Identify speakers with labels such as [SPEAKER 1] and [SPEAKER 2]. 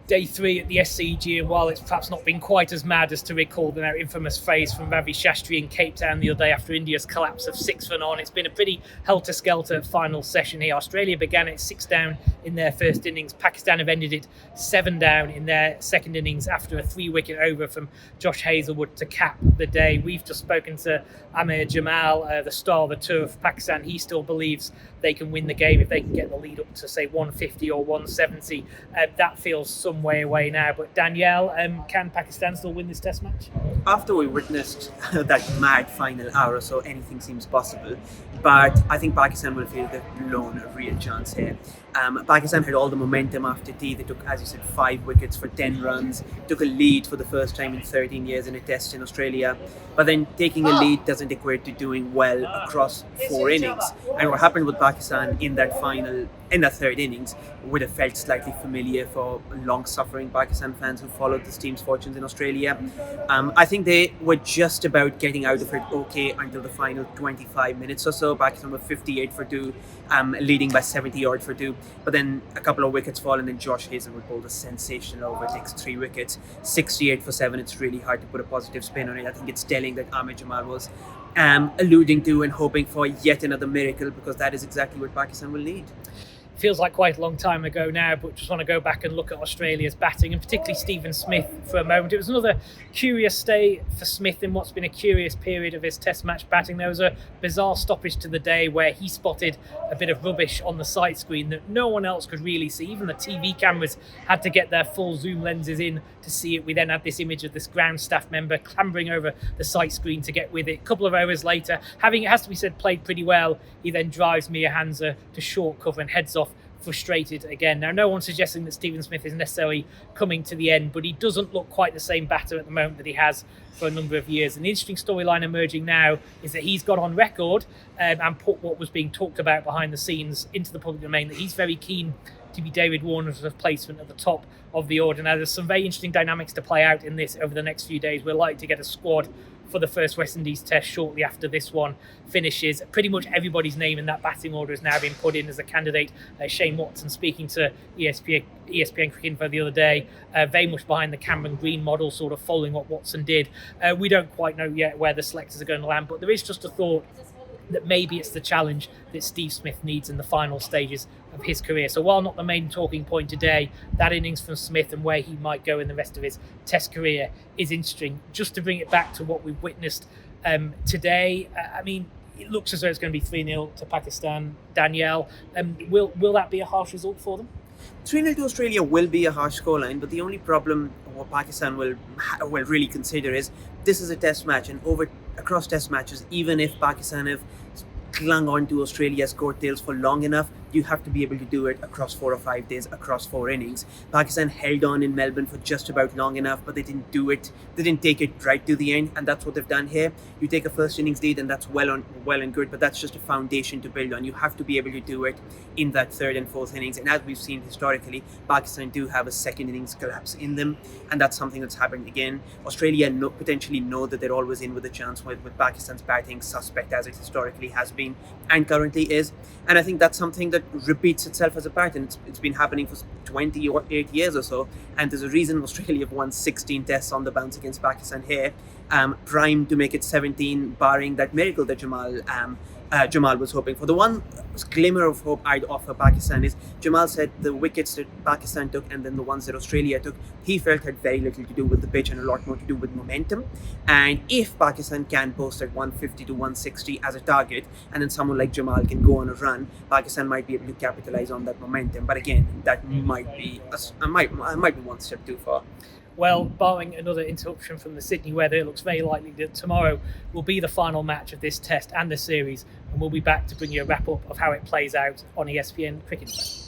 [SPEAKER 1] Day 3 at the SCG, and while it's perhaps not been quite as mad as to recall the now infamous phrase from Ravi Shastri in Cape Town the other day after India's collapse of 6 for none, it's been a pretty helter-skelter final session here. Australia began it 6 down in their first innings. Pakistan have ended it 7 down in their second innings after a 3-wicket over from Josh Hazlewood to cap the day. We've just spoken to Amir Jamal, the star of the tour of Pakistan. He still believes they can win the game if they can get the lead up to, say, 150 or 170. That feels some way away now. But Danielle, can Pakistan still win this test match?
[SPEAKER 2] After we witnessed that mad final hour or so, anything seems possible. But I think Pakistan will feel they've blown a real chance here. Pakistan had all the momentum after tea. They took, as you said, 5 wickets for 10 runs, took a lead for the first time in 13 years in a test in Australia. But then taking a lead doesn't equate to doing well across 4 innings. And what happened with Pakistan in that final, in that third innings, would have felt slightly familiar for long-suffering Pakistan fans who followed this team's fortunes in Australia. I think they were just about getting out of it okay until the final 25 minutes or so. Pakistan were 58 for 2, leading by 70 odd for 2. But then a couple of wickets fall, and then Josh Hazlewood bowled a sensational over, takes 3 wickets, 68 for 7. It's really hard to put a positive spin on it. I think it's telling that Amir Jamal was alluding to and hoping for yet another miracle, because that is exactly what Pakistan will need.
[SPEAKER 1] Feels like quite a long time ago now, but just want to go back and look at Australia's batting, and particularly Stephen Smith for a moment. It was another curious day for Smith in what's been a curious period of his test match batting. There was a bizarre stoppage to the day where he spotted a bit of rubbish on the sight screen that no one else could really see. Even the TV cameras had to get their full zoom lenses in to see it. We then had this image of this ground staff member clambering over the sight screen to get with it. A couple of hours later, having, it has to be said, played pretty well, he then drives Mia Hansa to short cover and heads off frustrated again. Now, no one's suggesting that Stephen Smith is necessarily coming to the end, but he doesn't look quite the same batter at the moment that he has for a number of years. And the interesting storyline emerging now is that he's got on record and put what was being talked about behind the scenes into the public domain, that he's very keen to be David Warner's replacement at the top of the order. Now, there's some very interesting dynamics to play out in this over the next few days. We're likely to get a squad for the first West Indies test shortly after this one finishes. Pretty much everybody's name in that batting order has now been put in as a candidate. Shane Watson, speaking to ESPN Cricinfo the other day, very much behind the Cameron Green model, sort of following what Watson did. We don't quite know yet where the selectors are going to land, but there is just a thought that maybe it's the challenge that Steve Smith needs in the final stages of his career. So while not the main talking point today, that innings from Smith and where he might go in the rest of his test career is interesting. Just to bring it back to what we've witnessed today, I mean, it looks as though it's going to be 3-0 to Pakistan. Danielle, will that be a harsh result for them?
[SPEAKER 2] 3-0 to Australia will be a harsh scoreline, but the only problem what Pakistan will really consider is this is a test match, and across test matches, even if Pakistan have clung on to Australia's coattails for long enough, you have to be able to do it across 4 or 5 days, across 4 innings. Pakistan held on in Melbourne for just about long enough, but they didn't do it. They didn't take it right to the end, and that's what they've done here. You take a first innings lead, and that's well and good, but that's just a foundation to build on. You have to be able to do it in that 3rd and 4th innings, and as we've seen historically, Pakistan do have a second innings collapse in them, and that's something that's happened again. Australia potentially know that they're always in with a chance with Pakistan's batting, suspect as it historically has been and currently is, and I think that's something that repeats itself as a pattern. It's been happening for 28 years or so, and there's a reason Australia have won 16 tests on the bounce against Pakistan here, primed to make it 17, barring that miracle that Jamal was hoping for. The one glimmer of hope I'd offer Pakistan is Jamal said the wickets that Pakistan took and then the ones that Australia took, he felt had very little to do with the pitch and a lot more to do with momentum. And if Pakistan can post at 150 to 160 as a target, and then someone like Jamal can go on a run, Pakistan might be able to capitalize on that momentum. But again, that might be one step too far.
[SPEAKER 1] Well, barring another interruption from the Sydney weather, it looks very likely that tomorrow will be the final match of this test and the series, and we'll be back to bring you a wrap-up of how it plays out on ESPN Cricinfo.